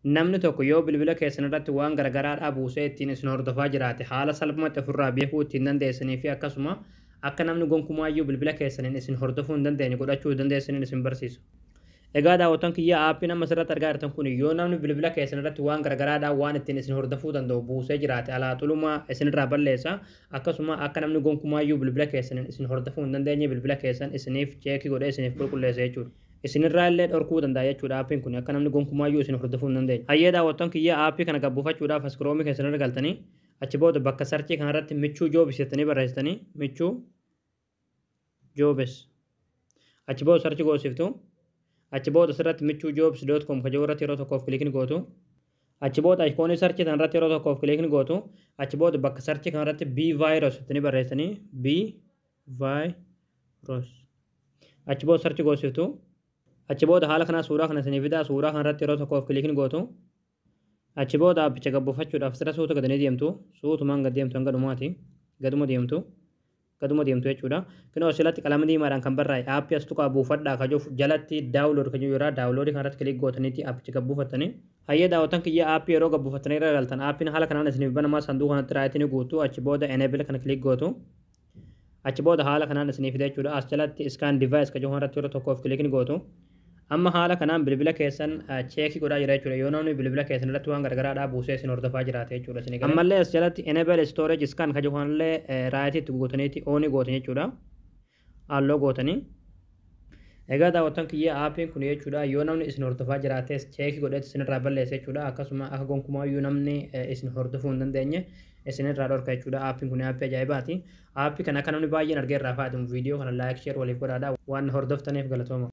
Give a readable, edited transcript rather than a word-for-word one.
namni tokko yoo bilbila keessan irratti waan garagaraadhaa buusee ittiin isin hordofaa jiraate haala salphumatti ofirraa beekuu ittiin dandeessanii fi akkasuma akka namni gonkumaayyuu bilbila keessaniin isin hordofuu hin dandeenye godhachuu dandeessaniin isin barsiisu. Egaa daawwattoon kiyya aappii nama asirratti argaa jirtan kun yoo namni bilbila keessan irratti waan garagaraadhaan waan ittiin isin hordofuu danda'u buusee jiraate alaaxuluma isinirraa balleessa akkasuma akka namni gonkumaayyuu bilbila keessaniin isin hordofuu hin dandeenye bilbila keessan isiniif cheekii godhee isiniif qulqulleessa jechuudha. Isinirraa illee dhorkuu danda'a jechuudha aappiin kun akka namni gonkumaayyuu isin hordofuu hin dandeenye. Hayyee daawwattoon kiyya aappii kana gabbuufachuudhaaf as kiroomii keessan irra galtanii achi booda bakka sarchii kanarratti michuu joobis jettanii barreessitanii michuu joobis achi booda sarchii goosiftu. Achi booda asirratti michuujobs.com kajoo irratti yeroo tokkoof kiliikni gootu. Achi booda ayikoonii sarchii kanarratti yeroo tokkoof kiliikni gootu. Achi booda bakka sarchii kanarratti B-virus ittini barreessanii B-virus. Achi booda sarchii goosiftu. Achi booda haala kanaa suuraa kana isinii fidaa suuraa kanarratti yeroo tokkoof kiliikni gootu. Achi booda aappicha gabbuufachuudhaaf asirra suuta gadanii deemtu. Suutumaan gad deemtu hanga dhumaati. Gaduma deemtu. Kaduma deemtu jechuudha. Kunoo asirratti qalama diimaadhaan kan barraa'e aappii as tuqaa buufadhaa kajuuf jalatti daawunlood kan jiru daawunloodii kanarratti kilik gootaniitti aappicha gabbuufattanii. Hayyee daawwattan kiyya aappii yeroo gabbuufattanii irra galtan aappiin haala kanaan isiniif banamaa sanduuqa kanatti raayitanii guutuu achi booda enable kana kilik gootu. Achi booda haala kanaan isiniif fida jechuudha. As jalatti scan device kajuu kanarratti yeroo tokkoof kilikni gootu. Amma haala kanaan bilbila keessan cheekii godhaa jira jechuudha. Yoo namni bilbila keessan irratti waan garagaraadhaa buusee isin hordofaa jiraate jechuudha. Ammallee as jalatti enable storage scan kajuu kanallee raayitiitti guutaniitti oonii gootan jechuudha. Halluu gootanii. Egaa daawwattan kiyya aappiin kun jechuudha. Yoo namni isin hordofaa jiraates cheekii godheetti isinirraa balleessa jechuudha. Akkasuma akka gonkumaayyuu namni isin hordofuu hin dandeenye isinirraa dhorka jechuudha. Aappiin kun aappii ajaa'ibaati. Aappii kana akka namni baay'een argee irraa fayyadamu viidiyoo kana laayik sheer waliif godhaadha. Waan hordoftaniif galatooma.